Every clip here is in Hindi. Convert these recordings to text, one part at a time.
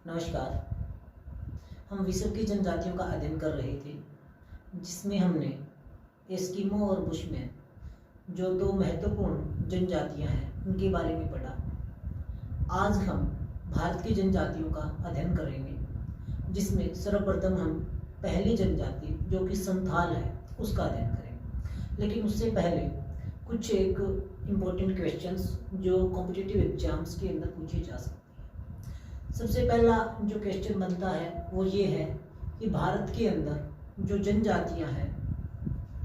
नमस्कार। हम विश्व की जनजातियों का अध्ययन कर रहे थे, जिसमें हमने एस्किमो और बुशमैन जो दो महत्वपूर्ण जनजातियां हैं उनके बारे में पढ़ा। आज हम भारत की जनजातियों का अध्ययन करेंगे, जिसमें सर्वप्रथम हम पहली जनजाति जो कि संथाल है उसका अध्ययन करेंगे। लेकिन उससे पहले कुछ एक इम्पोर्टेंट क्वेश्चंस जो कॉम्पिटिटिव एग्जाम्स के अंदर पूछे जा सकते हैं। सबसे पहला जो क्वेश्चन बनता है वो ये है कि भारत के अंदर जो जनजातियां हैं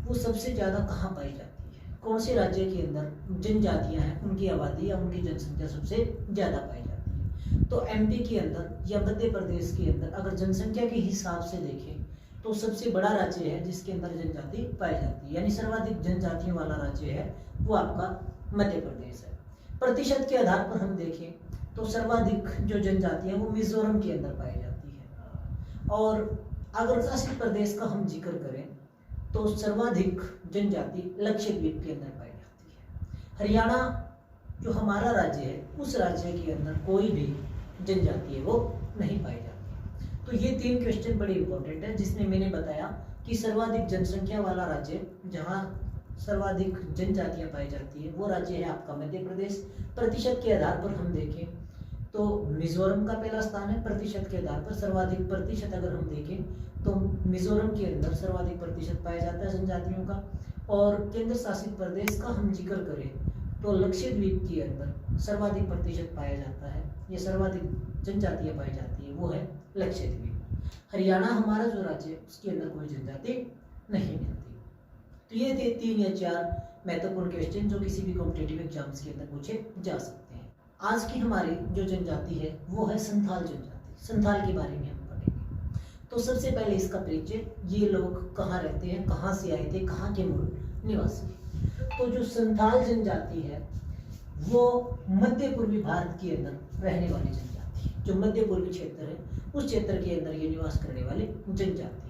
वो सबसे ज़्यादा कहाँ पाई जाती है, कौन से राज्य के अंदर जनजातियां हैं उनकी आबादी या उनकी जनसंख्या सबसे ज़्यादा पाई जाती है। तो एमपी के अंदर या मध्य प्रदेश के अंदर अगर जनसंख्या के हिसाब से देखें तो सबसे बड़ा राज्य है जिसके अंदर जनजाति पाई जाती है, यानी सर्वाधिक जनजातियों वाला राज्य है वो आपका मध्य प्रदेश है। प्रतिशत के आधार पर हम देखें तो सर्वाधिक जो जनजाति है वो मिजोरम के अंदर पाई जाती है, और अगर शासित प्रदेश का हम जिक्र करें तो सर्वाधिक जनजाति लक्षद्वीप के अंदर पाई जाती है। हरियाणा जो हमारा राज्य है उस राज्य के अंदर कोई भी जनजाति है वो नहीं पाई जाती। तो ये तीन क्वेश्चन बड़े इंपॉर्टेंट है, जिसमें मैंने बताया कि सर्वाधिक जनसंख्या वाला राज्य जहाँ सर्वाधिक जनजातियां पाई जाती है वो राज्य है आपका मध्य प्रदेश। प्रतिशत के आधार पर हम देखें तो मिजोरम का पहला स्थान है। प्रतिशत के आधार पर सर्वाधिक प्रतिशत अगर हम देखें तो मिजोरम के अंदर सर्वाधिक प्रतिशत पाया जाता है जनजातियों का। और केंद्र शासित प्रदेश का हम जिक्र करें तो लक्षद्वीप के अंदर सर्वाधिक प्रतिशत पाया जाता है, ये सर्वाधिक जनजातियां पाई जाती है वो है लक्षद्वीप। हरियाणा हमारा जो राज्य है उसके अंदर कोई जनजाति नहीं मिलती। तो ये थे 3 या 4 महत्वपूर्ण क्वेश्चन जो किसी भी कॉम्पिटिटिव एग्जाम्स के अंदर पूछे जा सकते हैं। आज की हमारी जो जनजाति है वो है संथाल जनजाति। संथाल के बारे में हम पढ़ेंगे। तो सबसे पहले इसका परिचय, ये लोग कहाँ रहते हैं, कहाँ से आए थे, कहाँ के मूल निवासी। तो जो संथाल जनजाति है वो मध्य पूर्वी भारत के अंदर रहने वाली जनजाति है। जो मध्य पूर्वी क्षेत्र है उस क्षेत्र के अंदर ये निवास करने वाली जनजाति है।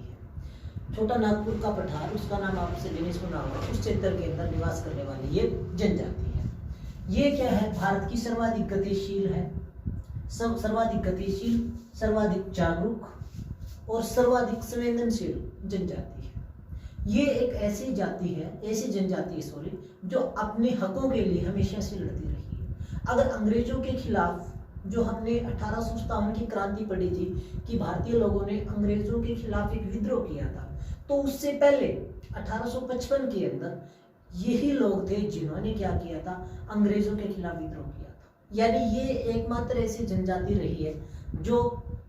छोटा नागपुर का पठार, उसका नाम आपसे मैंने सुना होगा, उस क्षेत्र के अंदर निवास करने वाली ये जनजाति है। ये क्या है, भारत की सर्वाधिक गतिशील है, सर्वाधिक गतिशील, सर्वाधिक जागरूक और सर्वाधिक संवेदनशील जनजाति है। ये एक ऐसी जाति है, ऐसी जनजाति है सॉरी, जो अपने हकों के लिए हमेशा से लड़ती रही है। अगर अंग्रेजों के खिलाफ जो हमने 1857 की क्रांति पढ़ी थी कि भारतीय लोगों ने अंग्रेजों के खिलाफ एक विद्रोह किया था, तो उससे पहले 1855 के अंदर यही लोग थे जिन्होंने क्या किया था, अंग्रेजों के खिलाफ विद्रोह किया था। यानी ये एकमात्र ऐसी जनजाति रही है जो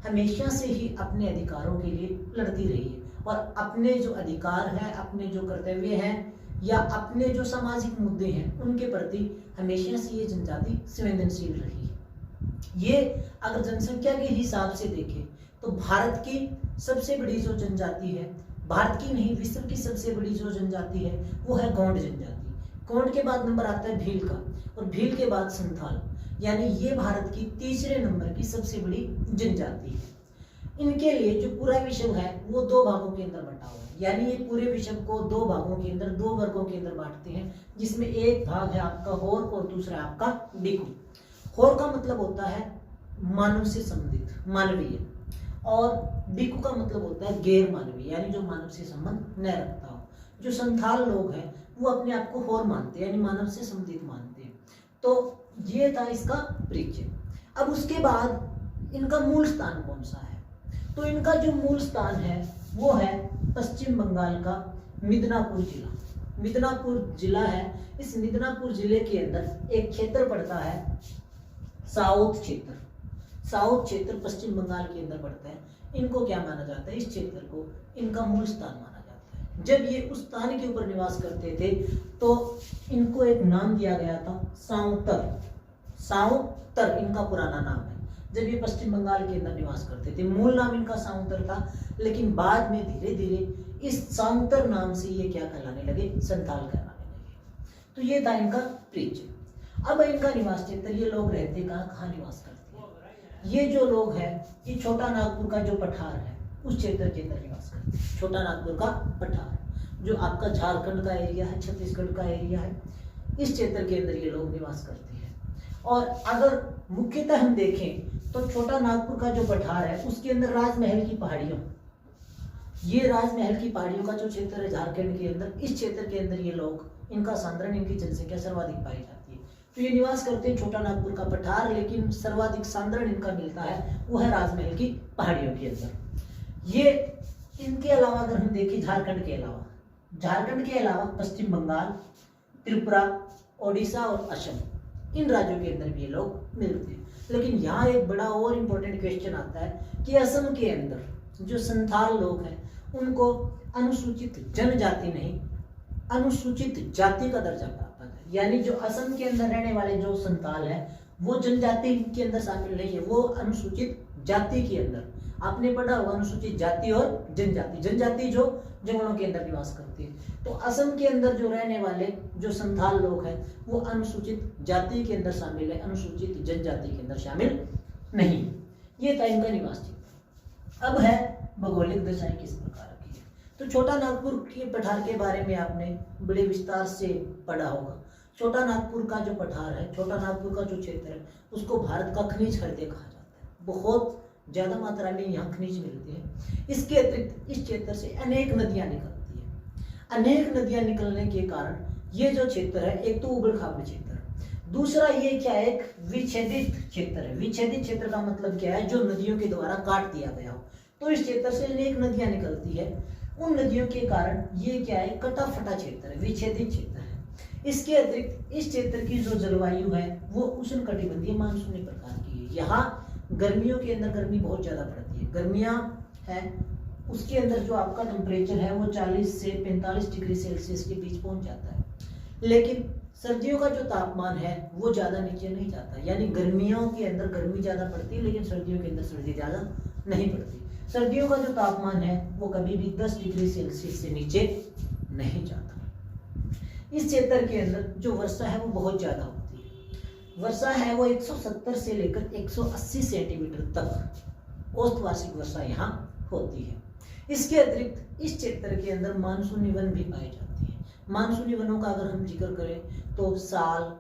हमेशा से ही अपने अधिकारों के लिए लड़ती रही है, और अपने जो अधिकार हैं, अपने जो कर्तव्य हैं या अपने जो सामाजिक मुद्दे हैं उनके प्रति हमेशा से ये जनजाति संवेदनशील रही है। ये अगर जनसंख्या के हिसाब से देखें तो भारत की सबसे बड़ी जो जनजाति है, भारत की नहीं विश्व की सबसे बड़ी जो जनजाति है वो है गोंड जनजाति। गोंड के बाद नंबर आता है भील का, और भील के बाद संथाल, यानी ये भारत की तीसरे नंबर की सबसे बड़ी जनजाति है। इनके लिए जो पूरा विश्व है वो 2 भागों के अंदर बंटा हुआ है, यानी ये पूरे विश्व को 2 भागों के अंदर, 2 वर्गों के अंदर बांटते हैं, जिसमें एक भाग है आपका होर और दूसरा आपका डिकू। होर का मतलब होता है मानव से संबंधित, मानवीय, और डिकू का मतलब होता है गैर मानवीय, यानी जो मानव से संबंध न रखता हो। जो संथाल लोग हैं वो अपने आप को होर मानते हैं, यानी मानव से संबंधित मानते हैं। तो ये था इसका परिचय। अब उसके बाद इनका मूल स्थान कौन सा है, तो इनका जो मूल स्थान है वो है पश्चिम बंगाल का मिदनापुर जिला। मिदनापुर जिला है, इस मिदनापुर जिले के अंदर एक क्षेत्र पड़ता है साउथ क्षेत्र। साउथ क्षेत्र पश्चिम बंगाल के अंदर पड़ता है। इनको क्या माना जाता है, इस क्षेत्र को इनका मूल स्थान माना जाता है। जब ये उस स्थान के ऊपर निवास करते थे तो इनको एक नाम दिया गया था साउतर। साउतर इनका पुराना नाम है। जब ये पश्चिम बंगाल के अंदर निवास करते थे मूल नाम इनका साउतर था, लेकिन बाद में धीरे धीरे इस साउतर नाम से ये क्या कहलाने लगे, संथाल कहलाने लगे। तो ये था इनका परिचय। अब इनका निवास क्षेत्र, ये लोग रहते कहाँ निवास करते हैं, ये जो लोग हैं ये छोटा नागपुर का जो पठार है उस क्षेत्र के अंदर निवास करते हैं। छोटा नागपुर का पठार जो आपका झारखंड का एरिया है, छत्तीसगढ़ का एरिया है, इस क्षेत्र के अंदर ये लोग निवास करते हैं। और अगर मुख्यतः हम देखें तो छोटा नागपुर का जो पठार है उसके अंदर राजमहल की पहाड़ियों, ये राजमहल की पहाड़ियों का जो क्षेत्र है झारखंड के अंदर, इस क्षेत्र के अंदर ये लोग, इनका सांद्रण, इनकी जनसंख्या सर्वाधिक पाई जाती है। तो ये निवास करते हैं छोटा नागपुर का पठार, लेकिन सर्वाधिक सांद्रण इनका मिलता है वो है राजमहल की पहाड़ियों के अंदर। ये इनके अलावा अगर हम देखें झारखंड के अलावा पश्चिम बंगाल, त्रिपुरा, ओडिशा और असम, इन राज्यों के अंदर भी ये लोग मिलते हैं। लेकिन यहाँ एक बड़ा और इम्पोर्टेंट क्वेश्चन आता है कि असम के अंदर जो संथाल लोग हैं उनको अनुसूचित जनजाति नहीं, अनुसूचित जाति का दर्जा प्राप्त है। यानी जो असम के अंदर रहने वाले जो संथाल है वो जनजाति के अंदर शामिल नहीं है, वो अनुसूचित जाति के अंदर। आपने पढ़ा होगा अनुसूचित जाति और जनजाति, जनजाति जो जंगलों के अंदर निवास करती है। तो असम के अंदर जो रहने वाले जो संथाल लोग हैं वो अनुसूचित जाति के अंदर शामिल है, अनुसूचित जनजाति के अंदर शामिल नहीं। ये था इनका निवास क्षेत्र। अब है भौगोलिक दशाएं किस प्रकार की है। तो छोटा नागपुर के पठार के बारे में आपने बड़े विस्तार से पढ़ा होगा। छोटा नागपुर का जो पठार है, छोटा नागपुर का जो क्षेत्र है, उसको भारत का खनिज हृदय कहा जाता है। बहुत ज्यादा मात्रा में यहाँ खनिज मिलते हैं। इसके अतिरिक्त इस क्षेत्र से अनेक नदियां निकलती है। अनेक नदियां निकलने के कारण ये जो क्षेत्र है, एक तो उबड़ खाबड़ क्षेत्र है, दूसरा ये क्या है, एक विच्छेदित क्षेत्र है। विच्छेदित क्षेत्र का मतलब क्या है, जो नदियों के द्वारा काट दिया गया हो। तो इस क्षेत्र से अनेक नदियां निकलती है, उन नदियों के कारण ये क्या है, कटा फटा क्षेत्र है, विच्छेदित क्षेत्र है। इसके अतिरिक्त इस क्षेत्र की जो जलवायु है वो उष्णकटिबंधीय मानसूनी प्रकार की है। यहाँ गर्मियों के अंदर गर्मी बहुत ज्यादा पड़ती है, गर्मियां हैं उसके अंदर जो आपका टेम्परेचर है वो 40 से 45 डिग्री सेल्सियस के बीच पहुंच जाता है। लेकिन सर्दियों का जो तापमान है वो ज्यादा नीचे नहीं जाता, यानी गर्मियों के अंदर गर्मी ज्यादा पड़ती है लेकिन सर्दियों के अंदर सर्दी ज्यादा नहीं पड़ती। सर्दियों का जो तापमान है वो कभी भी 10 डिग्री सेल्सियस से नीचे नहीं जाता। इस क्षेत्र के अंदर जो वर्षा है वो बहुत ज्यादा होती है। वर्षा है वो 170 से लेकर 180 सेंटीमीटर तक औसत वार्षिक वर्षा यहाँ होती है। इसके अतिरिक्त इस क्षेत्र के अंदर मानसूनी वन भी पाए जाते हैं। मानसूनी वनों का अगर हम जिक्र करें तो साल,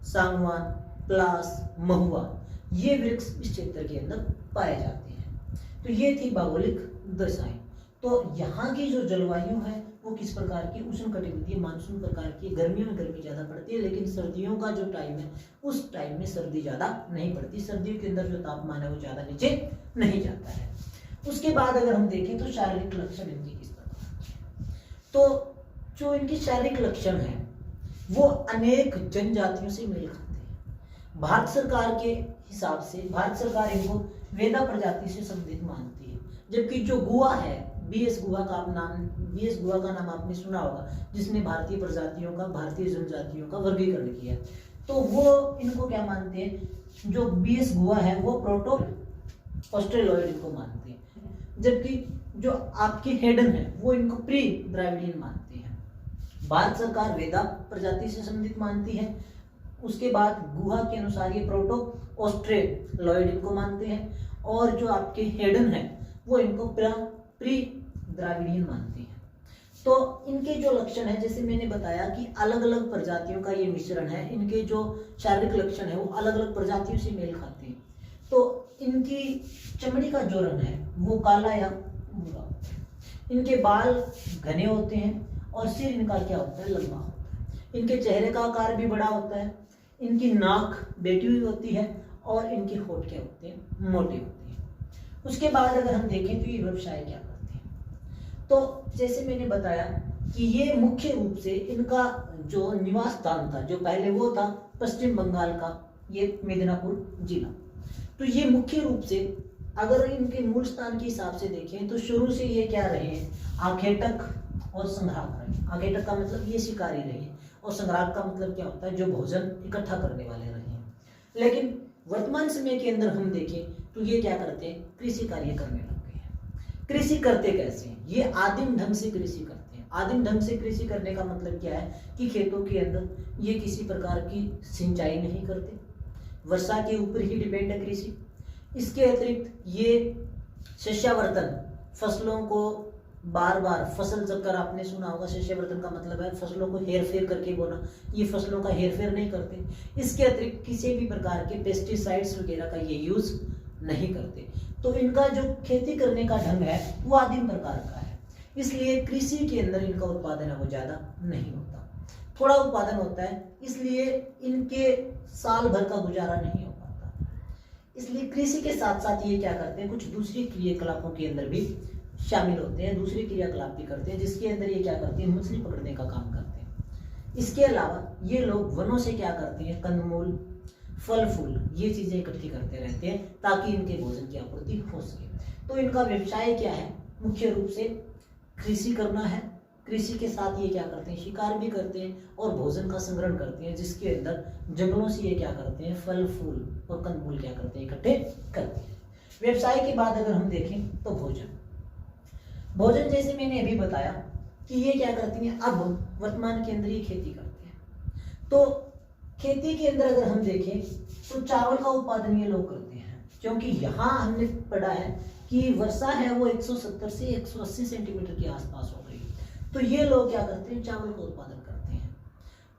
सागवान, प्लास, महुआ, ये वृक्ष इस क्षेत्र के अंदर पाए जाते हैं। तो ये थी भौगोलिक दशाएं। तो यहाँ की जो जलवायु है वो किस प्रकार की, उष्णकटिबंधीय मानसून प्रकार की। गर्मियों में गर्मी ज्यादा पड़ती है लेकिन सर्दियों का जो टाइम है उस टाइम में सर्दी ज्यादा नहीं पड़ती। सर्दियों के अंदर जो तापमान है वो ज्यादा नीचे नहीं जाता है। उसके बाद अगर हम देखें तो शारीरिक लक्षण इनकी किस प्रकार, तो जो इनकी शारीरिक लक्षण है वो अनेक जनजातियों से मेल खाते हैं। भारत सरकार के हिसाब से भारत सरकार इनको वेदा प्रजाति से संबंधित मानती है। जबकि जो गुआ है, बीएस गुहा का नाम आपने सुना होगा, जिसने भारतीय प्रजातियों का, भारतीय जनजातियों का वर्गीकरण किया, तो वो इनको क्या मानते हैं, जो बीएस गुहा है वो प्रोटो ऑस्ट्रेलॉइड इनको मानते हैं। जबकि जो आपके हेडन है वो इनको प्री द्राविडियन मानते हैं। भारत सरकार वेदा प्रजाति से संबंधित मानती है। उसके बाद गुहा के अनुसार ये प्रोटो ऑस्ट्रेलॉइड इनको मानते हैं, और जो आपके हेडन है वो इनको प्री द्राविडियन मानते हैं। तो इनके जो लक्षण है, जैसे मैंने बताया कि अलग अलग प्रजातियों का ये मिश्रण है, इनके जो शारीरिक लक्षण है वो अलग अलग प्रजातियों से मेल खाते हैं। तो इनकी चमड़ी का जो रंग है वो काला या भूरा होता है। इनके बाल घने होते हैं और सिर इनका क्या होता है, लंबा होता है। इनके चेहरे का आकार भी बड़ा होता है। इनकी नाक बैठी हुई होती है और इनके होंठ क्या होते हैं, मोटे होते हैं। उसके बाद अगर हम देखें तो ये व्यवसाय क्या करते हैं, तो जैसे मैंने बताया कि ये मुख्य रूप से इनका जो निवास स्थान था, जो पहले वो था पश्चिम बंगाल का ये मिदनापुर जिला, तो ये मुख्य रूप से अगर इनके मूल स्थान के हिसाब से देखें तो शुरू से ये क्या रहे हैं, आखेटक और संग्राहक रहे। आखेटक का मतलब ये शिकारी रहे और संग्राहक का मतलब क्या होता है, जो भोजन इकट्ठा करने वाले रहे हैं। लेकिन वर्तमान समय के अंदर हम देखें तो ये क्या करते हैं, कृषि कार्य करने लग गए हैं। कृषि करते कैसे हैं, ये आदिम ढंग से कृषि करते हैं। आदिम ढंग से कृषि करने का मतलब क्या है कि खेतों के अंदर ये किसी प्रकार की सिंचाई नहीं करते, वर्षा के ऊपर ही डिपेंड है कृषि। इसके अतिरिक्त ये शस्यावर्तन, फसलों को बार बार, फसल चक्कर आपने सुना होगा, शस्यावर्तन का मतलब है फसलों को हेर फेर करके बोना, ये फसलों का हेर फेर नहीं करते। इसके अतिरिक्त किसी भी प्रकार के पेस्टिसाइड्स वगैरह का ये यूज नहीं करते। तो इनका जो खेती करने का ढंग है वो आदिम प्रकार का है, इसलिए कृषि के अंदर इनका उत्पादन है वो ज़्यादा नहीं होता, थोड़ा उत्पादन होता है, इसलिए इनके साल भर का गुजारा नहीं हो पाता। इसलिए कृषि के साथ साथ ये क्या करते हैं, कुछ दूसरी क्रियाकलापों के अंदर भी शामिल होते हैं, दूसरे क्रियाकलाप भी करते हैं, जिसके अंदर ये क्या करते हैं, मछली पकड़ने का काम करते हैं। इसके अलावा ये लोग वनों से क्या करते हैं, कंदमूल, फल फूल, ये चीजें इकट्ठी करते रहते हैं ताकि इनके भोजन की आपूर्ति हो सके। तो इनका व्यवसाय क्या है, मुख्य रूप से कृषि करना है। कृषि के साथ ये क्या करते हैं, शिकार भी करते हैं और भोजन का संग्रहण करते हैं, जिसके अंदर जंगलों से ये क्या करते हैं, फल फूल और कंदमूल क्या करते हैं, इकट्ठे करते हैं। व्यवसाय के बाद अगर हम देखें तो भोजन, भोजन जैसे मैंने अभी बताया कि ये क्या करती हैं, अब वर्तमान के अंदर ये खेती करते हैं। तो खेती के अंदर अगर हम देखें तो चावल का उत्पादन ये लोग करते हैं, क्योंकि यहाँ हमने पढ़ा है कि वर्षा है वो 170 से 180 सेंटीमीटर के आसपास हो गई। तो ये लोग क्या करते हैं, चावल का उत्पादन करते हैं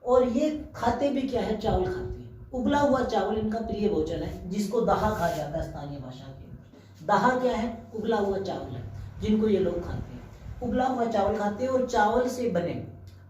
और ये खाते भी क्या है, चावल खाते हैं। उबला हुआ चावल इनका प्रिय भोजन है, जिसको दाहा कहा जाता है स्थानीय भाषा के अंदर। दाहा क्या है, उबला हुआ चावल है जिनको ये लोग खाते हैं। उबला हुआ चावल खाते हैं और चावल से बने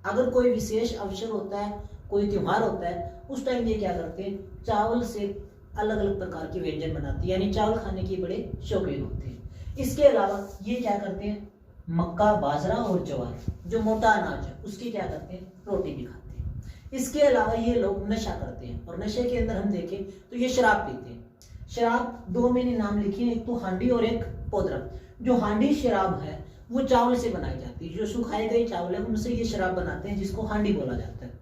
अगर कोई विशेष अवसर होता है, कोई त्योहार होता है, उस टाइम ये क्या करते हैं, चावल से अलग अलग प्रकार के व्यंजन बनाते हैं, यानी चावल खाने के बड़े शौकीन होते हैं। इसके अलावा ये क्या करते हैं, मक्का, बाजरा और ज्वार जो मोटा अनाज है उसकी क्या करते हैं, रोटी भी खाते हैं। इसके अलावा ये लोग नशा करते हैं और नशे के अंदर हम देखें तो ये शराब पीते हैं। शराब दो मैंने नाम लिखे हैं, एक तो हांडी और एक पोदरा। जो हांडी शराब है वो चावल से बनाई जाती है, जो सुखाए गए चावल है उनसे ये शराब बनाते हैं, जिसको हांडी बोला जाता है।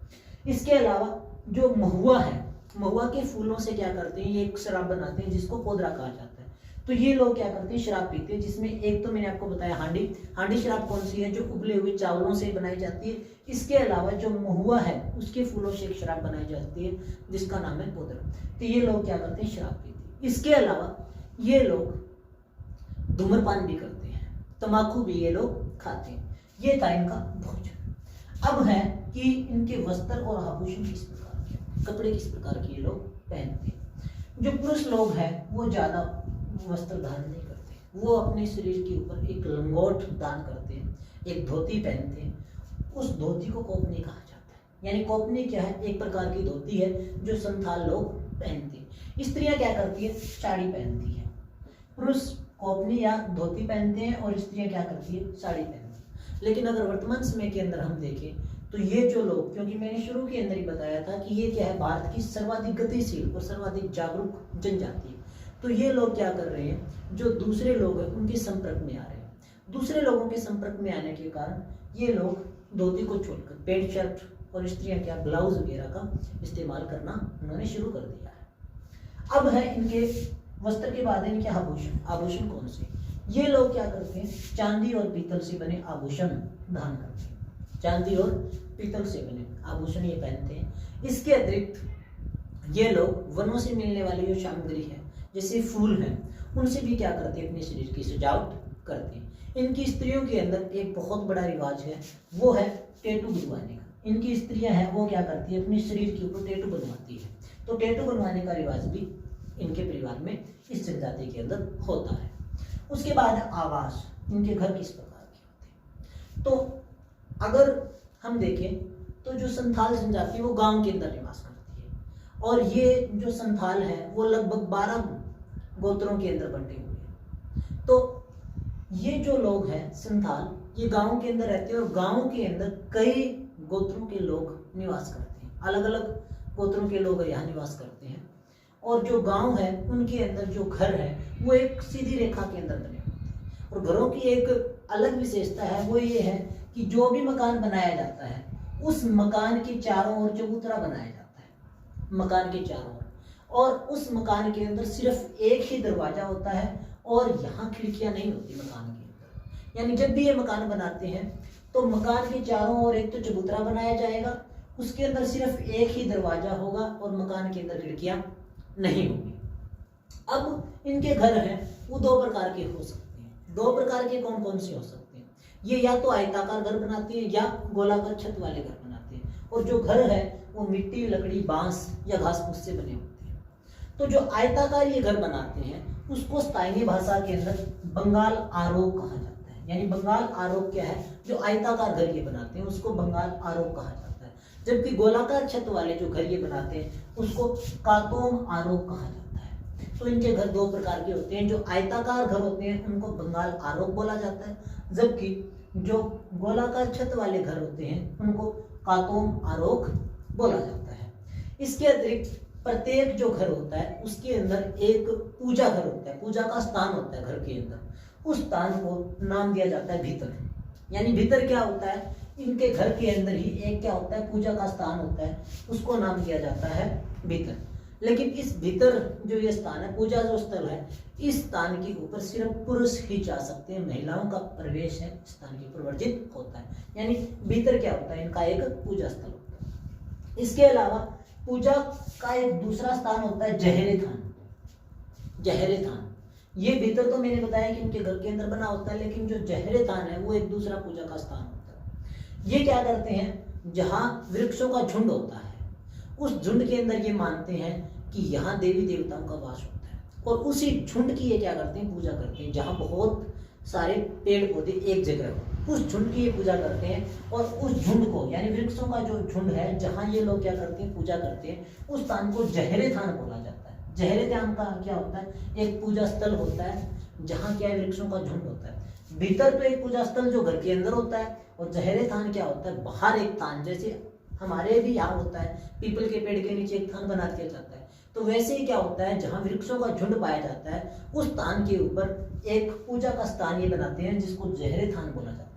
इसके अलावा जो महुआ है, महुआ के फूलों से क्या करते हैं, ये एक शराब बनाते हैं जिसको पोदरा कहा जाता है। तो ये लोग क्या करते हैं, शराब पीते हैं, जिसमें एक तो मैंने आपको बताया हांडी। हांडी शराब कौन सी है, जो उबले हुए चावलों से बनाई जाती है। इसके अलावा जो महुआ है उसके फूलों से एक शराब बनाई जाती है जिसका नाम है पोदरा। तो ये लोग क्या करते हैं, शराब पीते हैं। इसके अलावा ये लोग धूम्रपान भी करते हैं, तंबाकू भी ये लोग खाते हैं। ये था इनका भोजन। अब है कि इनके वस्त्र और आभूषण किस प्रकार के, कपड़े किस प्रकार के ये लोग पहनते हैं। जो पुरुष लोग हैं वो ज्यादा वस्त्र धारण नहीं करते, वो अपने शरीर के ऊपर एक लंगोट धारण करते हैं, एक धोती पहनते हैं। उस धोती को कोपनी कहा जाता है। यानी कोपनी क्या है, एक प्रकार की धोती है जो संथाल लोग पहनते हैं। स्त्रियां क्या करती है, साड़ी पहनती है। पुरुष कोपनी या धोती पहनते हैं और स्त्रियां क्या करती है, साड़ी पहनती है। लेकिन अगर वर्तमान समय के अंदर हम देखें तो ये जो लोग, क्योंकि मैंने शुरू के अंदर ही बताया था कि ये क्या है, भारत की सर्वाधिक गतिशील और सर्वाधिक जागरूक जनजाति है। तो ये लोग क्या कर रहे हैं, जो दूसरे लोग हैं उनके संपर्क में आ रहे हैं। दूसरे लोगों के संपर्क में आने के कारण ये लोग धोती को छोड़कर पैंट शर्ट और स्त्रियां क्या ब्लाउज वगैरह का इस्तेमाल करना उन्होंने शुरू कर दिया है। अब है इनके वस्त्र के बाद इनके आभूषण। आभूषण कौन से, ये लोग क्या करते हैं, चांदी और पीतल से बने आभूषण धारण करते हैं। चांदी और पीतल से बने आभूषण ये पहनते हैं। इसके अतिरिक्त ये लोग वनों से मिलने वाली जो सामग्री है, जैसे फूल हैं, उनसे भी क्या करते हैं, अपने शरीर की सजावट करते हैं। इनकी स्त्रियों के अंदर एक बहुत बड़ा रिवाज है, वो है टैटू बनवाने का। इनकी स्त्रियां हैं वो क्या करती है, अपने शरीर के ऊपर टैटू बनवाती है। तो टैटू बनवाने का रिवाज भी इनके परिवार में, इस जनजाति के अंदर होता है। उसके बाद आवास, इनके घर किस प्रकार के होते हैं। तो अगर हम देखें तो जो संथाल जनजाति है वो गांव के अंदर निवास करती है और ये जो संथाल है वो लगभग 12 गोत्रों के अंदर बंटे हुए हैं। तो ये जो लोग हैं संथाल, ये गांव के अंदर रहते हैं और गांव के अंदर कई गोत्रों के लोग निवास करते हैं। अलग अलग गोत्रों के लोग यहाँ निवास करते हैं और जो गांव है उनके अंदर जो घर है वो एक सीधी रेखा के अंदर बने होते हैं। और घरों की एक अलग विशेषता है, वो ये है कि जो भी मकान बनाया जाता है उस मकान के चारों ओर चबूतरा बनाया जाता है, मकान के चारों ओर, और उस मकान के अंदर सिर्फ एक ही दरवाजा होता है और यहाँ खिड़कियां नहीं होती मकान के अंदर। यानी जब भी ये मकान बनाते हैं तो मकान के चारों ओर एक तो चबूतरा बनाया जाएगा, उसके अंदर सिर्फ एक ही दरवाजा होगा और मकान के अंदर खिड़कियां नहीं होगी। अब इनके घर हैं वो दो प्रकार के हो सकते हैं। दो प्रकार के कौन कौन से हो सकते हैं, ये या तो आयताकार घर बनाते हैं या गोलाकार छत वाले घर बनाते हैं। और जो घर है वो मिट्टी, लकड़ी, बांस या घास फूस से बने होते हैं। तो जो आयताकार ये घर बनाते हैं उसको स्थानीय भाषा के अंदर बंगाल आरोप कहा जाता है। यानी बंगाल आरोप क्या है, जो आयताकार घर ये बनाते हैं उसको बंगाल आरोप कहा जाता है। जबकि गोलाकार छत वाले जो घर ये बनाते हैं उसको कातोम आरोप कहा जाता है। तो इनके घर दो प्रकार के होते हैं, जो आयताकार घर होते हैं उनको बंगाल आरोप बोला जाता है, जबकि जो गोलाकार छत वाले घर होते हैं उनको कातोम आरोप बोला जाता है। इसके अतिरिक्त प्रत्येक जो घर होता है उसके अंदर एक पूजा घर होता है, पूजा का स्थान होता है घर के अंदर। उस स्थान को नाम दिया जाता है भीतर। यानी भीतर क्या होता है, इनके घर के अंदर ही एक क्या होता है, पूजा का स्थान होता है, उसको नाम दिया जाता है भीतर। लेकिन इस भीतर जो ये स्थान है, पूजा जो स्थल है, इस स्थान के ऊपर सिर्फ पुरुष ही जा सकते हैं, महिलाओं का प्रवेश है स्थान के ऊपर वर्जित होता है। यानी भीतर क्या होता है, इनका एक पूजा स्थल होता है। इसके अलावा पूजा का एक दूसरा स्थान होता है जहरे थान। जहरे थान ये भीतर तो मैंने बताया कि इनके घर के अंदर बना होता है, लेकिन जो जहरे थान है वो एक दूसरा पूजा का स्थान होता है। ये क्या करते हैं, जहाँ वृक्षों का झुंड होता है उस झुंड के अंदर ये मानते हैं कि यहाँ देवी देवताओं का वास होता है, और उसी झुंड की ये क्या करते हैं, पूजा करते हैं। जहाँ बहुत सारे पेड़ पौधे एक जगह हो उस झुंड की ये पूजा करते हैं, और उस झुंड को यानी वृक्षों का जो झुंड है जहाँ ये लोग क्या करते हैं, पूजा करते हैं, उस स्थान को जहरे थान बोला जाता है। जहरे थान का क्या होता है, एक पूजा स्थल होता है जहाँ क्या है, वृक्षों का झुंड होता है। भीतर तो एक पूजा स्थल जो घर के अंदर होता है, और जहरे थान क्या होता है, बाहर एक थान, जैसे हमारे भी यहाँ होता है पीपल के पेड़ के नीचे एक थान बना दिया जाता है, तो वैसे ही क्या होता है, जहाँ वृक्षों का झुंड पाया जाता है उस स्थान के ऊपर एक पूजा का स्थान ये बनाते हैं जिसको जहरे थान बोला जाता है।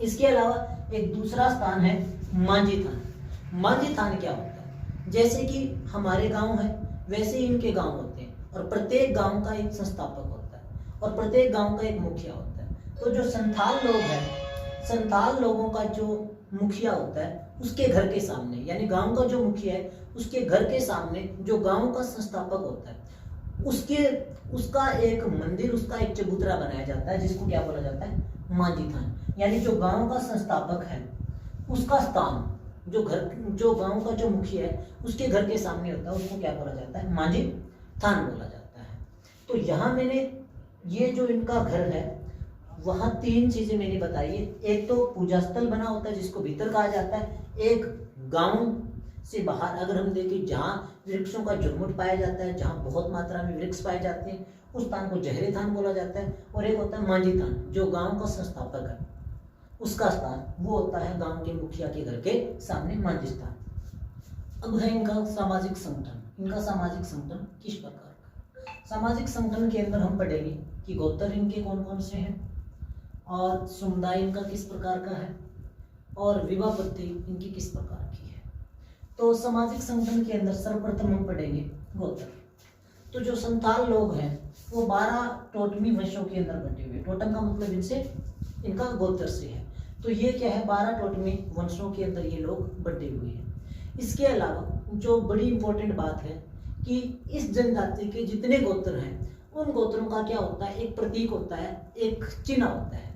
इसके अलावा एक दूसरा स्थान है मांझी थान। मांझी थान क्या होता है, जैसे कि हमारे गांव है वैसे ही इनके गांव होते हैं, और प्रत्येक गांव का एक संस्थापक होता है और प्रत्येक गांव का एक मुखिया होता है। तो जो संथाल लोग हैं, संथाल लोगों का जो मुखिया होता है उसके घर के सामने, यानी गांव का जो मुखिया है उसके घर के सामने जो गांव का संस्थापक होता है उसका एक मंदिर, उसका एक चबूतरा बनाया जाता है जिसको क्या बोला जाता है, मांझी थान। यानी जो गांव का संस्थापक है उसका स्थान, जो गांव का जो मुखिया है उसके घर के सामने होता है, उसको क्या बोला जाता है, मांझी थान बोला जाता है। तो यहाँ मैंने ये जो इनका घर है वहाँ तीन चीजें मैंने बताई है। एक तो पूजा स्थल बना होता है जिसको भीतर कहा जाता है, एक गांव से बाहर अगर हम देखें जहाँ वृक्षों का झुरमुट पाया जाता है, जहाँ बहुत मात्रा में वृक्ष पाए जाते हैं, उस स्थान को जहरे थान बोला जाता है। और एक होता है मांझी थान, जो गांव का संस्थापक है उसका स्थान, वो होता है गांव के मुखिया के घर के सामने मांझी स्थान। अब है इनका सामाजिक संगठन। इनका सामाजिक संगठन किस प्रकार का, सामाजिक संगठन के अंदर हम पढ़ेंगे कि गोत्र इनके कौन कौन से हैं, और समुदाय इनका किस प्रकार का है, और विवाह पद्धति इनकी किस प्रकार की है। तो सामाजिक संगठन के अंदर सर्वप्रथम हम पढ़ेंगे गोत्र। तो जो संथाल लोग हैं वो 12 टोटमी वंशों के अंदर बटे हुए। टोटम का मतलब इनसे इनका गोत्र से है, तो ये क्या है, 12 टोटमी वंशों के अंदर ये लोग बटे हुए हैं। इसके अलावा जो बड़ी इंपॉर्टेंट बात है कि इस जनजाति के जितने गोत्र हैं उन गोत्रों का क्या होता है, एक प्रतीक होता है, एक चिन्ह होता है,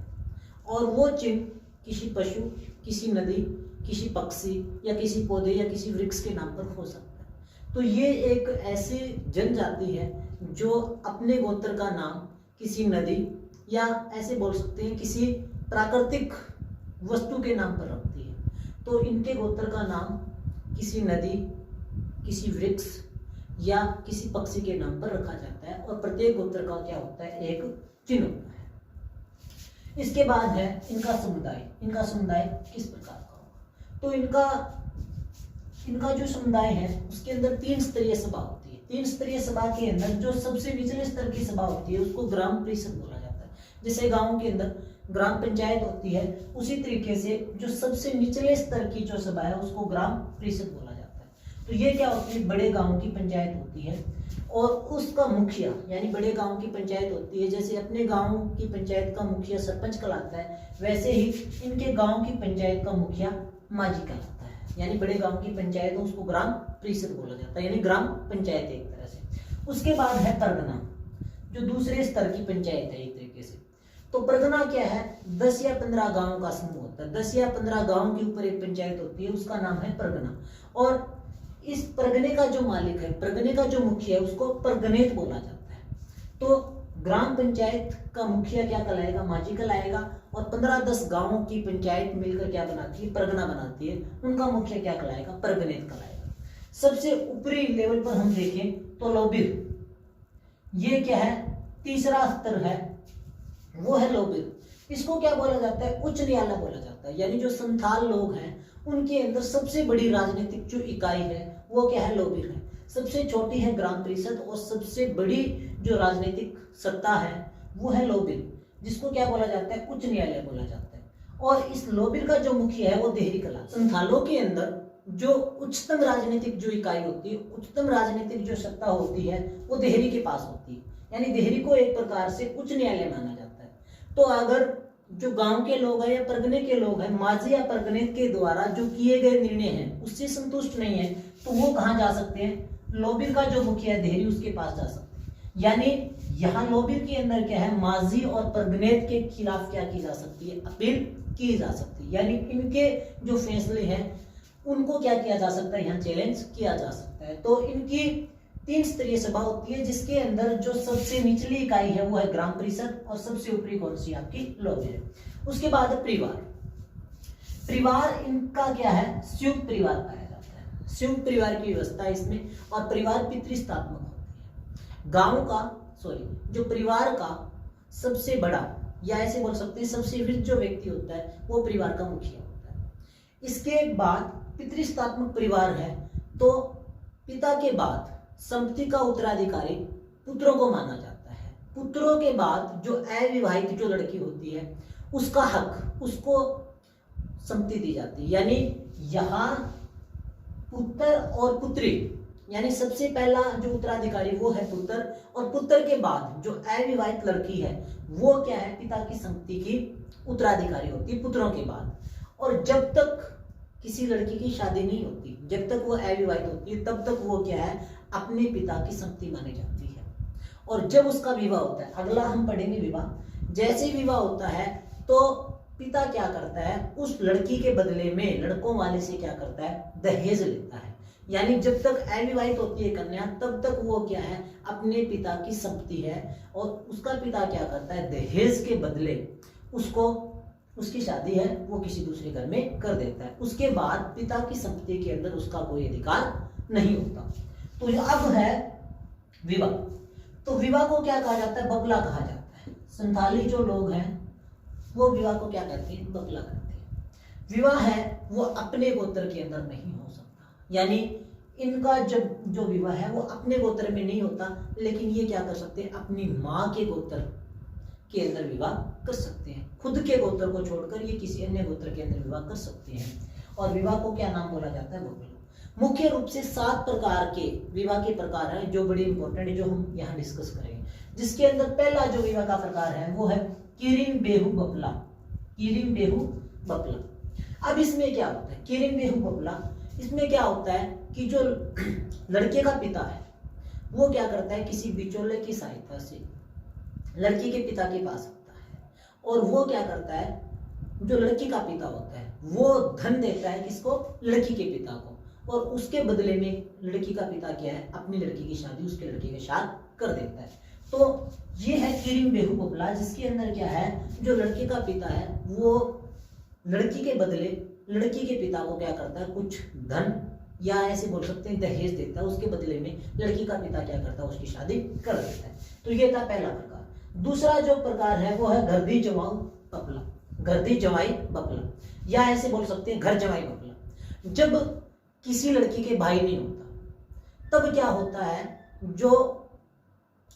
और वो चिन्ह किसी पशु, किसी नदी, किसी पक्षी या किसी पौधे या किसी वृक्ष के नाम पर हो सकता है। तो ये एक ऐसी जनजाति है जो अपने गोत्र का नाम किसी नदी या ऐसे बोल सकते हैं किसी प्राकृतिक वस्तु के नाम पर रखती है। तो इनके गोत्र का नाम किसी नदी, किसी वृक्ष या किसी पक्षी के नाम पर रखा जाता है, और प्रत्येक गोत्र का क्या होता है, एक चिन्ह होता है। इसके बाद है इनका समुदाय। इनका समुदाय किस प्रकार का होगा, तो इनका जो समुदाय है उसके अंदर 3 स्तरीय सभा होती है। 3 स्तरीय सभा के अंदर जो सबसे निचले स्तर की सभा होती है उसको ग्राम परिषद बोला जाता है। जैसे गांव के अंदर ग्राम पंचायत होती है, उसी तरीके से जो सबसे निचले स्तर की जो सभा है उसको ग्राम परिषद बोला जाता है। तो ये क्या होती है, बड़े गांव की पंचायत होती है, और उसका मुखिया यानी बड़े गांव की पंचायत होती है। जैसे अपने गांव की पंचायत का मुखिया सरपंच कहलाता है, वैसे ही इनके गांव की पंचायत का मुखिया मांझी कहलाता है। यानी बड़े गांव की पंचायत उसको ग्राम परिषद बोला जाता है, यानी ग्राम पंचायत एक तरह से। उसके बाद है परगना, जो दूसरे स्तर की पंचायत है एक तरीके से। तो परगना क्या है, 10 या 15 गांव का समूह होता है। 10 या 15 गांव के ऊपर एक पंचायत होती है, उसका नाम है परगना। और इस परगने का जो मालिक है, परगने का जो मुखिया है, उसको परगनेत बोला जाता है। तो ग्राम पंचायत का मुखिया क्या कहलाएगा? मांझी कहलाएगा। और 15-10 गांवों की पंचायत मिलकर क्या बनाती है? परगना बनाती है। उनका मुखिया क्या कहलाएगा? परगनेत कहलाएगा। सबसे ऊपरी लेवल पर हम देखें तो लोबिर, ये क्या है? तीसरा स्तर है, वो है लोबिर। इसको क्या बोला जाता है? उच्च न्यायालय बोला जाता है। यानी जो संथाल लोग हैं उनके अंदर सबसे बड़ी राजनीतिक जो इकाई है वो क्या है? लोबिर है। सबसे छोटी है ग्राम परिषद और सबसे बड़ी जो राजनीतिक सत्ता है वो है लोबिर, जिसको क्या बोला जाता है? उच्च न्यायालय बोला जाता है। और इस लोबिर का जो मुखिया है वो देहरी कहलाता है। संथालों के अंदर जो उच्चतम राजनीतिक जो इकाई होती है, उच्चतम राजनीतिक जो सत्ता होती है वो देहरी के पास होती है। यानी देहरी को एक प्रकार से उच्च न्यायालय माना जाता है। तो अगर जो गांव के लोग हैं या परगने के लोग हैं, मांझी या परगनेत के द्वारा जो किए गए निर्णय हैं उससे संतुष्ट नहीं है, तो वो कहाँ जा सकते हैं? लोबिर का जो मुखिया है देहरी, उसके पास जा सकते हैं। यानी यहाँ लोबिर के अंदर क्या है? मांझी और परगनेत के खिलाफ क्या की जा सकती है? अपील की जा सकती है। यानी इनके जो फैसले हैं उनको क्या किया जा सकता है? यहाँ चैलेंज किया जा सकता है। तो इनकी 3 स्तरीय सभा होती है, जिसके अंदर जो सबसे निचली इकाई है वो है ग्राम परिषद और सबसे ऊपरी कौन सी? आपकी लोबिर है। उसके बाद परिवार। परिवार इनका क्या है? संयुक्त परिवार पाया जाता है। संयुक्त परिवार की व्यवस्था इसमें, और परिवार पितृस्थात्मक होती है। गांव का जो परिवार का सबसे बड़ा या ऐसे बोल सकते हैं सबसे वृद्ध जो व्यक्ति होता है वो परिवार का मुखिया होता है। इसके बाद पितृस्थात्मक परिवार है, तो पिता के बाद संपत्ति का उत्तराधिकारी पुत्रों को माना जाता है। पुत्रों के बाद जो अविवाहित जो लड़की होती है उसका हक उसको संपत्ति दी जाती है। यानी यहाँ पुत्र और पुत्री, यानी सबसे पहला जो उत्तराधिकारी वो है पुत्र, और पुत्र के बाद जो अविवाहित लड़की है वो क्या है? पिता की संपत्ति की उत्तराधिकारी होती है पुत्रों के बाद। और जब तक किसी लड़की की शादी नहीं होती, जब तक वो अविवाहित होती है, तब तक वो क्या है? अपने पिता की संपत्ति मानी जाती है। और जब उसका विवाह होता है, अगला हम पढ़ेंगे विवाह, जैसे विवाह होता है तो पिता क्या करता है? उस लड़की के बदले में लड़कों वाले से क्या करता है? दहेज लेता है। यानी जब तक अविवाहित होती है कन्या तब तक वो क्या है? अपने पिता की संपत्ति है, और उसका पिता क्या करता है? दहेज के बदले उसको, उसकी शादी है वो किसी दूसरे घर में कर देता है। उसके बाद पिता की संपत्ति के अंदर उसका कोई अधिकार नहीं होता। तो अब है विवाह। तो विवाह को क्या कहा जाता है? बबला कहा जाता है। संथाली जो लोग हैं वो विवाह को क्या करते हैं? बबला करते हैं। विवाह है वो अपने गोत्र के अंदर नहीं हो सकता, यानी इनका जब जो विवाह है वो अपने गोत्र में नहीं होता, लेकिन ये क्या कर सकते हैं? अपनी माँ के गोत्र के अंदर विवाह कर सकते हैं। खुद के गोत्र को छोड़कर ये किसी अन्य गोत्र के अंदर विवाह कर सकते हैं। और विवाह को क्या नाम बोला जाता है? बबला। मुख्य रूप से 7 प्रकार के विवाह के प्रकार हैं जो बड़े इंपॉर्टेंट है, जो हम यहाँ डिस्कस करेंगे। जिसके अंदर पहला जो विवाह का प्रकार है वो है किरिन बेहू बबला। किरिन बेहू बबला। अब इसमें क्या होता है? किरिन बेहू बबला, इसमें क्या होता है कि जो लड़के का पिता है वो क्या करता है? किसी बिचौले की सहायता से लड़की के पिता के पास आता है, और वो क्या करता है? जो लड़की का पिता होता है वो धन देता है किसको? लड़की के पिता को, और उसके बदले में लड़की का पिता क्या है? अपनी लड़की की शादी उसके लड़के के साथ कर देता है। तो ये है किरिन बेहू बबला, जिसके अंदर क्या है? जो लड़के का पिता है वो लड़की के बदले लड़की के पिता को क्या करता है? कुछ धन या ऐसे बोल सकते हैं दहेज देता है, उसके बदले में लड़की का पिता क्या करता है? उसकी शादी कर देता है। तो ये था पहला प्रकार। दूसरा जो प्रकार है वो है गर्दी जमाऊ बबला। गर्दी जमाई बबला, या ऐसे बोल सकते हैं घर जमाई बबला। जब किसी लड़की के भाई नहीं होता तब क्या होता है? जो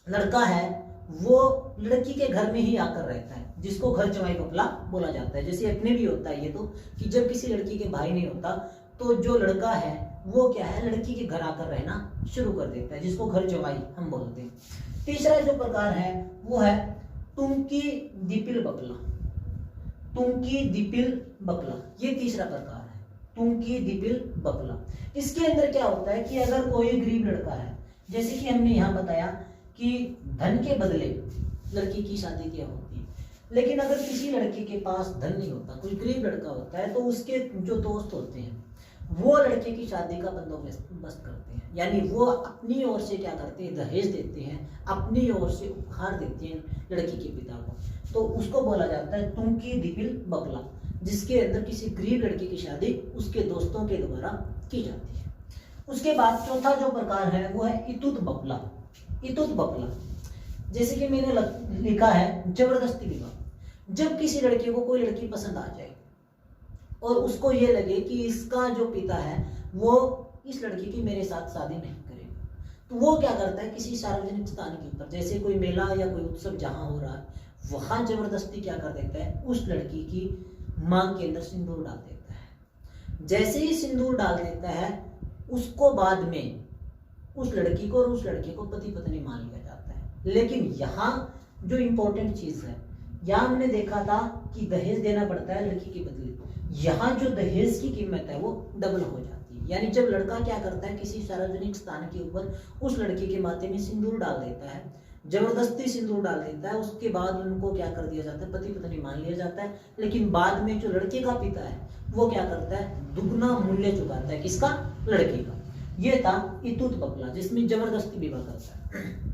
लड़का है वो लड़की के घर में ही आकर रहता है, जिसको घर जमाई बबला बोला जाता है। जैसे अपने भी होता है ये तो, कि जब किसी लड़की के भाई नहीं होता तो जो लड़का है वो क्या है? लड़की के घर आकर रहना शुरू कर देता है, जिसको घर जमाई हम बोलते हैं। तीसरा जो प्रकार है वो है तुंकी दीपिल बबला। तुंकी दीपिल बबला, ये तीसरा प्रकार है, तुंकी दीपिल बबला। इसके अंदर क्या होता है कि अगर कोई गरीब लड़का है, जैसे कि हमने यहाँ बताया कि धन के बदले लड़की की शादी क्या होती है, लेकिन अगर किसी लड़के के पास धन नहीं होता, कोई गरीब लड़का होता है, तो उसके जो दोस्त होते हैं वो लड़के की शादी का बंदोबस्त करते हैं, यानी वो अपनी ओर से क्या करते हैं, दहेज देते हैं, अपनी ओर से उपहार देते हैं लड़की के पिता को। तो उसको बोला जाता है तुंकी दिपिल बकला, जिसके अंदर किसी गरीब लड़की की शादी उसके दोस्तों के द्वारा की जाती है। उसके बाद चौथा जो प्रकार है वो है इतुत बकला। इतुत बकला जैसे कि मैंने लिखा है जबरदस्ती विवाह। जब किसी लड़के को कोई लड़की पसंद आ जाए और उसको ये लगे कि इसका जो पिता है वो इस लड़की की मेरे साथ शादी नहीं करेगा, तो वो क्या करता है, किसी सार्वजनिक स्थान के ऊपर जैसे कोई मेला या कोई उत्सव जहां हो रहा है वहां जबरदस्ती क्या कर देता है, उस लड़की की मांग के अंदर सिंदूर डाल देता है। जैसे ही सिंदूर डाल देता है उसको बाद में उस लड़की को और उस लड़के को पति पत्नी मान लिया जाता है। लेकिन यहाँ जो इम्पोर्टेंट चीज है, यहाँ हमने देखा था कि दहेज देना पड़ता है लड़की की बदले, यहाँ जो दहेज की कीमत है वो डबल हो जाती है। यानी जब लड़का क्या करता है, किसी सार्वजनिक स्थान के ऊपर उस लड़की के माथे में सिंदूर डाल देता है, जबरदस्ती सिंदूर डाल देता है, उसके बाद उनको क्या कर दिया जाता है, पति पत्नी मान लिया जाता है। लेकिन बाद में जो लड़के का पिता है वो क्या करता है, दुगना मूल्य चुकाता है, किसका, लड़की का। ये था इतुत बकला, जिसमें जबरदस्ती विवाह करता है।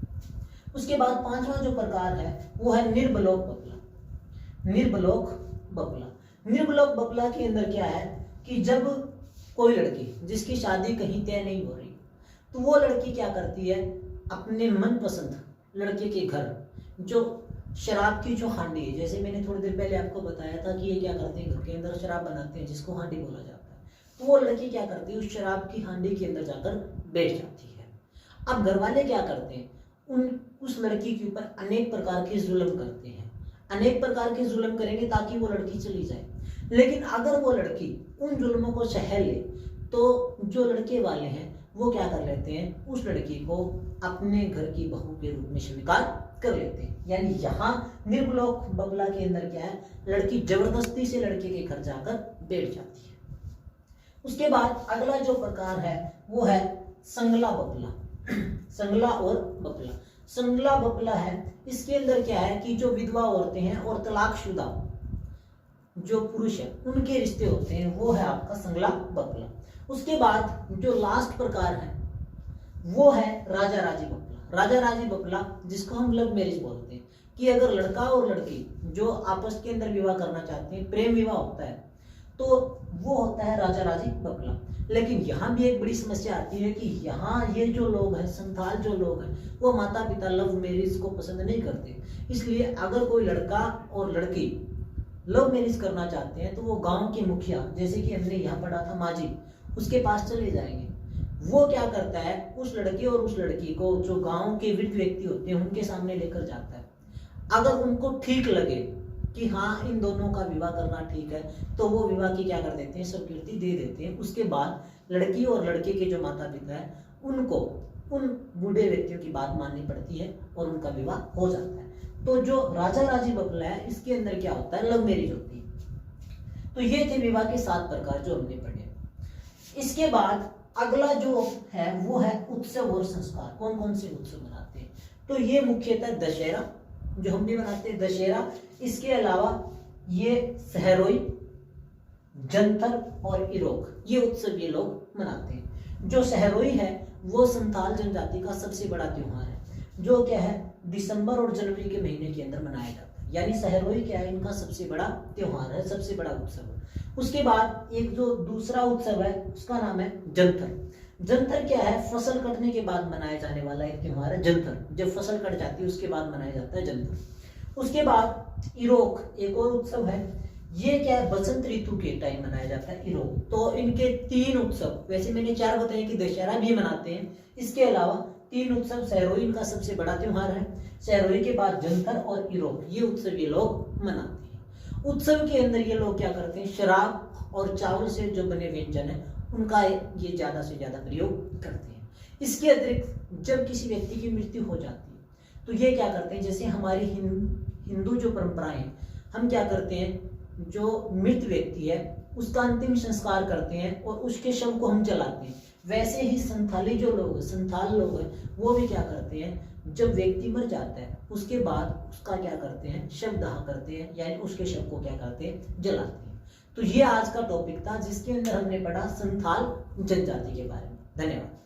उसके बाद पांचवा जो प्रकार है वो है निर्बलोक बकला। निर्बलोक बकला, निर्बलोक बकला के अंदर क्या है कि जब कोई लड़की जिसकी शादी कहीं तय नहीं हो रही, तो वो लड़की क्या करती है, अपने मनपसंद लड़के के घर जो शराब की जो हांडी है, जैसे मैंने थोड़ी देर पहले आपको बताया था कि ये क्या करते हैं, घर के अंदर शराब बनाते हैं जिसको हांडी बोला जाता है, तो वो लड़की क्या करती है, उस शराब की हांडी के अंदर जाकर बैठ जाती है। अब घर वाले क्या करते हैं, उस लड़की के ऊपर अनेक प्रकार के जुल्म करते हैं, अनेक प्रकार के जुल्म करेंगे ताकि वो लड़की चली जाए। लेकिन अगर वो लड़की उन जुल्मों को सह ले तो जो लड़के वाले हैं वो क्या कर लेते हैं, उस लड़की को अपने घर की बहू के रूप में स्वीकार कर लेते हैं। यानी यहाँ निर्बलोक बकला के अंदर क्या है, लड़की जबरदस्ती से लड़के के घर जाकर बैठ जाती है। उसके बाद अगला जो प्रकार है वो है संगला बकला। संगला और बकला, संगला बकला है, इसके अंदर क्या है कि जो विधवा औरतें हैं और तलाकशुदा जो पुरुष है उनके रिश्ते होते हैं, वो है आपका संगला बकला। उसके बाद जो लास्ट प्रकार है वो है राजा राजी बकला। राजा राजी बकला जिसको हम लव मैरिज बोलते हैं, कि अगर लड़का और लड़की जो आपस के अंदर विवाह करना चाहते हैं, प्रेम विवाह होता है, तो वो होता है राजा राजी बकला। लेकिन यहाँ भी एक बड़ी समस्या आती है कि यहाँ ये जो लोग हैं, संथाल जो लोग हैं, वो माता पिता लव मैरिज को पसंद नहीं करते। इसलिए अगर कोई लड़का और लड़की लव मैरिज करना चाहते हैं तो वो गांव के मुखिया, जैसे कि हमने यहाँ पढ़ा था माजी, उसके पास चले जाएंगे। वो क्या करता है, उस लड़के और उस लड़की को जो गांव के वृद्ध व्यक्ति होते हैं उनके सामने लेकर जाता है। अगर उनको ठीक लगे कि हाँ इन दोनों का विवाह करना ठीक है, तो वो विवाह की क्या कर देते हैं, स्वीकृति दे देते हैं। उसके बाद लड़की और लड़के के जो माता पिता है उनको उन बूढ़े व्यक्तियों की बात माननी पड़ती है और उनका विवाह हो जाता है। तो जो राजा राजी बकला है इसके अंदर क्या होता है, लव मैरिज होती है। तो ये थे विवाह के 7 प्रकार जो हमने पढ़े। इसके बाद अगला जो है वो है उत्सव और संस्कार। कौन कौन से उत्सव मनाते हैं, तो ये मुख्यतः दशहरा जो हम भी मनाते हैं, दशहरा। इसके अलावा ये सहरोई, जंतर और इरोक, ये उत्सव ये लोग मनाते हैं। जो सहरोई है वो संथाल जनजाति का सबसे बड़ा त्योहार है, जो क्या है दिसंबर और जनवरी के महीने के अंदर मनाया जाता है। यानी सहरोई क्या है, इनका सबसे बड़ा त्योहार है, सबसे बड़ा उत्सव है। उसके बाद एक जो दूसरा उत्सव है उसका नाम है जंतर। जंतर क्या है, फसल कटने के बाद मनाया जाने वाला एक त्योहार है जंतर। जब फसल कट जाती है उसके बाद मनाया जाता है जंतर। उसके बाद इरोक एक और उत्सव है, ये क्या है बसंत ऋतु के टाइम मनाया जाता है इरोक। तो इनके 3 उत्सव, वैसे मैंने 4 बताए कि दशहरा भी मनाते हैं, इसके अलावा 3 उत्सव, सहरोई इनका सबसे बड़ा त्योहार है, सहरोई के बाद जंतर और इरोक, ये उत्सव ये लोग मनाते हैं। उत्सव के अंदर ये लोग क्या करते हैं, शराब और चावल से जो बने व्यंजन है उनका ये ज्यादा से ज्यादा प्रयोग करते हैं। इसके अतिरिक्त जब किसी व्यक्ति की मृत्यु हो जाती है तो ये क्या करते हैं, जैसे हमारी हिंदू जो परंपराएं हैं, हम क्या करते हैं, जो मृत व्यक्ति है उसका अंतिम संस्कार करते हैं और उसके शव को हम जलाते हैं। वैसे ही संथाली जो लोग, संथाल लोग हैं, वो भी क्या करते हैं, जब व्यक्ति मर जाता है उसके बाद उसका क्या करते हैं, शव दाह करते हैं, यानी उसके शव को क्या करते हैं, जलाते हैं। तो ये आज का टॉपिक था जिसके अंदर हमने पढ़ा संथाल जनजाति के बारे में। धन्यवाद।